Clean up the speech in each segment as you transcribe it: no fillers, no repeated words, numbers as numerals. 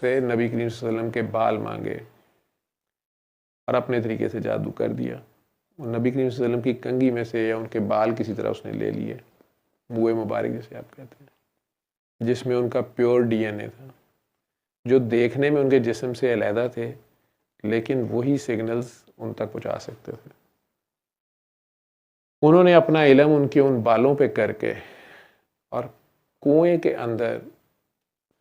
उससे नबी करीम सल्लल्लाहु अलैहि वसल्लम के बाल मांगे और अपने तरीके से जादू कर दिया। और नबी करीम सल्लल्लाहु अलैहि वसल्लम की कंघी में से या उनके बाल किसी तरह उसने ले लिए, बुए मुबारक जिसे आप कहते हैं, जिसमें उनका प्योर डीएनए था, जो देखने में उनके जिस्म से अलहदा थे लेकिन वही सिग्नल्स उन तक पहुंचा सकते थे। उन्होंने अपना इल्म उनके उन बालों पे करके और कुएं के अंदर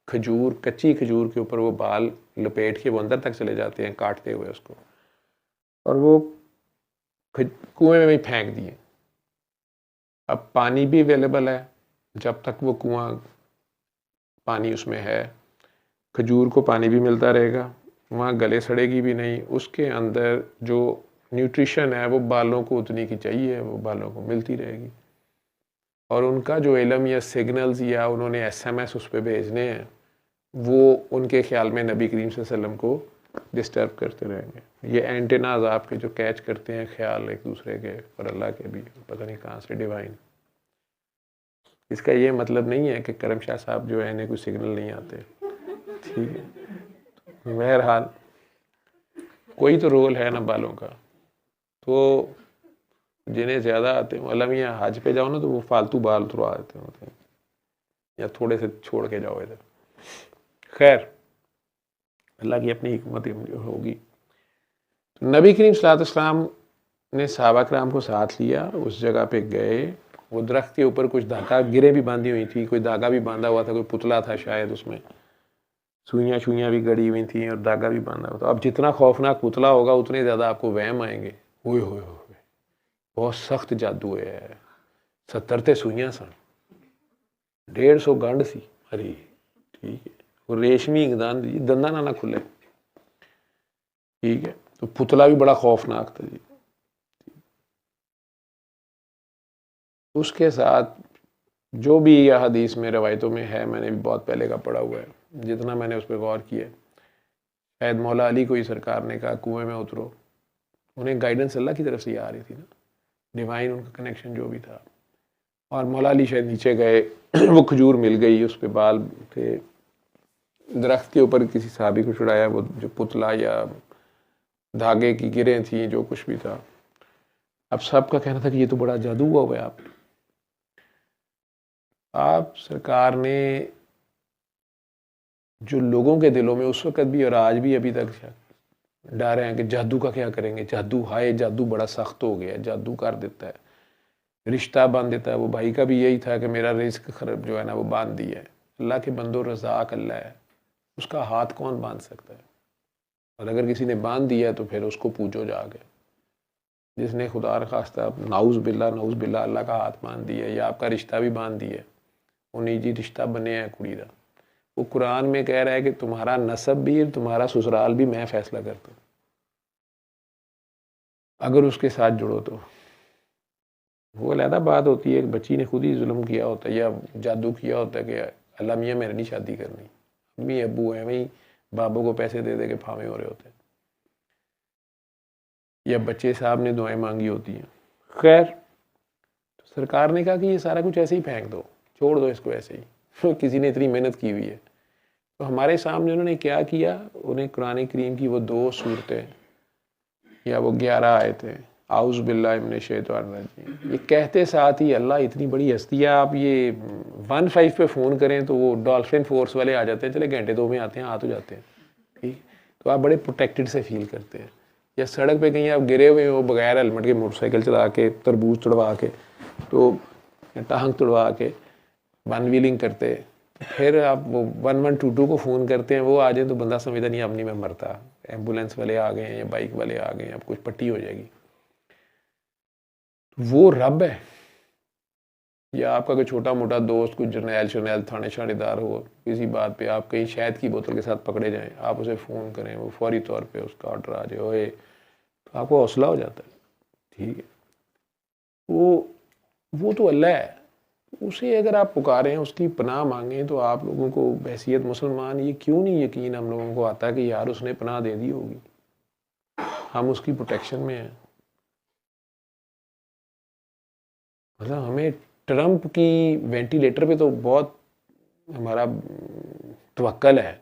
खजूर, कच्ची खजूर के ऊपर वो बाल लपेट के वो अंदर तक चले जाते हैं काटते हुए उसको, और वो कुएं में ही फेंक दिए। अब पानी भी अवेलेबल है, जब तक वो कुआं पानी उसमें है खजूर को पानी भी मिलता रहेगा, वहाँ गले सड़ेगी भी नहीं, उसके अंदर जो न्यूट्रिशन है वो बालों को उतनी की चाहिए, वो बालों को मिलती रहेगी। और उनका जो इल्म या सिग्नल्स या उन्होंने एसएमएस उस पर भेजने हैं वो उनके ख्याल में नबी करीम सल्लल्लाहु अलैहि वसल्लम को डिस्टर्ब करते रहेंगे। ये एंटेनाज आपके जो कैच करते हैं ख्याल एक दूसरे के और अल्लाह के भी, पता नहीं कहाँ से डिवाइन। इसका ये मतलब नहीं है कि करम शाह साहब जो है इन्हें कोई सिग्नल नहीं आते, ठीक है। बहरहाल कोई तो रोल है ना बालों का, तो जिन्हें ज़्यादा आते हैं अल्लाह मियाँ हज पे जाओ ना तो वो फालतू बाल उतरवा देते होते हैं या थोड़े से छोड़ के जाओ इधर। खैर अल्लाह की अपनी हिकमत होगी। तो नबी करीम सल्लल्लाहु अलैहि वसल्लम ने सहाबा कराम को साथ लिया, उस जगह पे गए। वो दरख्त के ऊपर कुछ धागा गिरे भी बांधी हुई थी, कोई धागा भी बांधा हुआ था, कोई पुतला था शायद, उसमें सुइयाँ शुइयाँ भी गड़ी हुई थी और धागा भी बांधा हुआ था। अब जितना खौफनाक पुतला होगा उतने ज़्यादा आपको वहम आएंगे। ओए होए होए, बहुत सख्त जादू है, 70 ते सुइयाँ सन, 150 गंढ सी, अरे ठीक है, वो रेशमी दंदा ना खुले, ठीक है। तो पुतला भी बड़ा खौफनाक था जी। उसके साथ जो भी यह हदीस में रवायतों में है, मैंने भी बहुत पहले का पढ़ा हुआ है, जितना मैंने उस पर गौर किया, शायद मौला अली को ही सरकार ने कहा कुएं में उतरो। उन्हें गाइडेंस अल्लाह की तरफ से आ रही थी ना, डिवाइन उनका कनेक्शन जो भी था। और मौला अली शायद नीचे गए वो खजूर मिल गई, उस पर बाल थे, दरख्त के ऊपर किसी साहबी को चढ़ाया, वो जो पुतला या धागे की गिरें थी, जो कुछ भी था। अब सबका कहना था कि ये तो बड़ा जादू हुआ है। आप सरकार ने जो लोगों के दिलों में उस वक़्त भी और आज भी अभी तक डर हैं कि जादू का क्या करेंगे, जादू हाय, जादू बड़ा सख्त हो गया है, जादू कर देता है, रिश्ता बांध देता है। वो भाई का भी यही था कि मेरा रिस्क खराब जो है ना वो बांध दिया है। अल्लाह के बंदो, रज़ाक अल्लाह है, उसका हाथ कौन बांध सकता है? और अगर किसी ने बांध दिया तो फिर उसको पूजो जाके। जिसने खुदा न खास्ता नाउज़ बिल्ला अल्लाह का हाथ बांध दिया या आपका रिश्ता भी बांध दिया, वो निजी रिश्ता बने हैं कुड़ी का, वो कुरान में कह रहा है कि तुम्हारा नसब भी और तुम्हारा ससुराल भी मैं फैसला करता हूँ, अगर उसके साथ जुड़ो तो। वो अलहदा बात होती है कि बच्ची ने खुद ही जुल्म किया होता है या जादू किया होता है कि अल्लाह मियाँ मेरे नहीं शादी करनी, अम्मी अबू है वही बाबू को पैसे दे दे के फामे हो रहे होते हैं, या बच्चे साहब ने दुआएं मांगी होती हैं। खैर तो सरकार ने कहा कि ये सारा कुछ ऐसे ही फेंक दो, छोड़ दो इसको ऐसे ही, किसी ने इतनी मेहनत की हुई है। तो हमारे सामने उन्होंने क्या किया, उन्हें कुरान करीम की वो 2 सूरतें या वो 11 आए थे, आउज़ बिल्लाहि मिनश शैतानिर रजीम, ये कहते साथ ही अल्लाह इतनी बड़ी हस्ती है। आप ये 15 पे फ़ोन करें तो वो डॉल्फिन फोर्स वाले आ जाते हैं, चले घंटे 2 में आते हैं, आ तो जाते हैं, ठीक। तो आप बड़े प्रोटेक्टेड से फील करते हैं। या सड़क पे कहीं आप गिरे हुए हो बगैर हेलमेट के, मोटरसाइकिल चला के, तरबूज तोड़वा के, तो टांग तोड़वा के वन व्हीलिंग करते, फिर आप वो 1122 को फ़ोन करते हैं, वो आ जाए तो बंदा समझता नहीं अब नहीं मैं मरता, एम्बुलेंस वाले आ गए हैं या बाइक वाले आ गए हैं, अब कुछ पट्टी हो जाएगी। वो रब है। या आपका कोई छोटा मोटा दोस्त, कुछ जर्नैल शर्नैल थाने शानेदार हो, किसी बात पे आप कहीं शहद की बोतल के साथ पकड़े जाएं, आप उसे फ़ोन करें, वो फौरी तौर पे उसका ऑर्डर आ जाए ओए, तो आपको हौसला हो जाता है, ठीक है। वो तो अल्लाह है, उसे अगर आप पुकारें, उसकी पनाह मांगें, तो आप लोगों को बहैसियत मुसलमान ये क्यों नहीं यकीन हम लोगों को आता कि यार उसने पनाह दे दी होगी, हम उसकी प्रोटेक्शन में हैं। मतलब हमें ट्रंप की वेंटिलेटर पे तो बहुत हमारा तवक्कल है,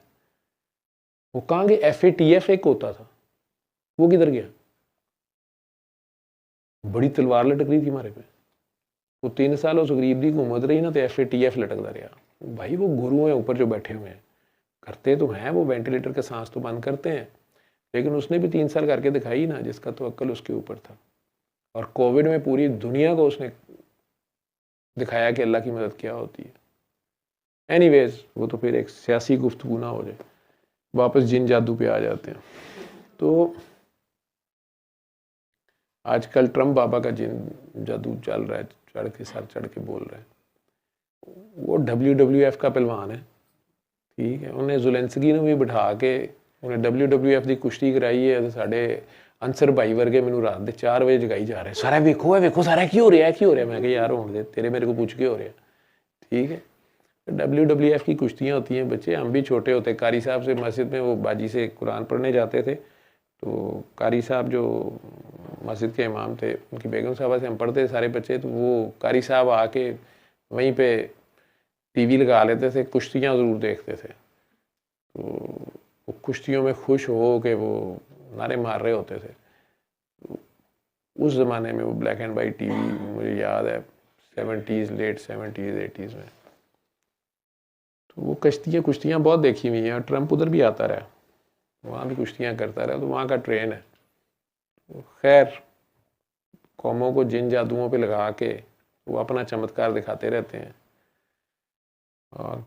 वो कहाँ गए? FATF एक होता था, वो किधर गया? बड़ी तलवार लटक रही थी हमारे पे। वो 3 साल उस गरीब की घूमत रही ना, तो FATF लटकता रहा। भाई वो गुरु हैं ऊपर जो बैठे हुए हैं, करते तो हैं, वो वेंटिलेटर का सांस तो बंद करते हैं, लेकिन उसने भी 3 साल करके दिखाई ना, जिसका तो अक्ल उसके ऊपर था। और कोविड में पूरी दुनिया को उसने दिखाया कि अल्लाह की मदद क्या होती है। एनीवेज, वो तो फिर एक सियासी गुफ्तगू ना हो जाए, वापस जिन जादू पे आ जाते हैं। तो आजकल ट्रम्प बाबा का जिन जादू चल रहा है, चढ़ के सर चढ़ के बोल रहे हैं। वो WWF का पहलवान है, ठीक है, उन्हें जुलेंसकी ने भी बिठा के उन्हें WWF की कुश्ती कराई है। तो साढ़े अंसर भाई वर्गे मैनू रात के 4 बजे जगाई जा रहे, सारा वेखो सारा की हो रहा है, की हो रहा है। मैं कहा यार होने दे, तेरे मेरे को पूछ के हो रहा है, ठीक है। WWF की कुश्तियाँ होती हैं बच्चे, हम भी छोटे होते, कारी साहब से मस्जिद में वो बाजी से कुरान पढ़ने जाते थे, तो कारी साहब जो मस्जिद के इमाम थे, उनकी बेगम साहबा से हम पढ़ते थे सारे बच्चे, तो वो कारी साहब आके वहीं पे TV लगा लेते थे, कुश्तियाँ ज़रूर देखते थे। तो वो कुश्तियों में खुश हो के वो नारे मार रहे होते थे। तो उस ज़माने में वो ब्लैक एंड वाइट TV मुझे याद है, 70s, लेट 70s 80s में। तो वो कुश्तियाँ बहुत देखी हुई हैं। ट्रम्प उधर भी आता रहा, वहाँ भी कुश्तियाँ करता रहा, तो वहाँ का ट्रेन है। तो खैर, कौमों को जिन जादुओं पे लगा के वो अपना चमत्कार दिखाते रहते हैं। और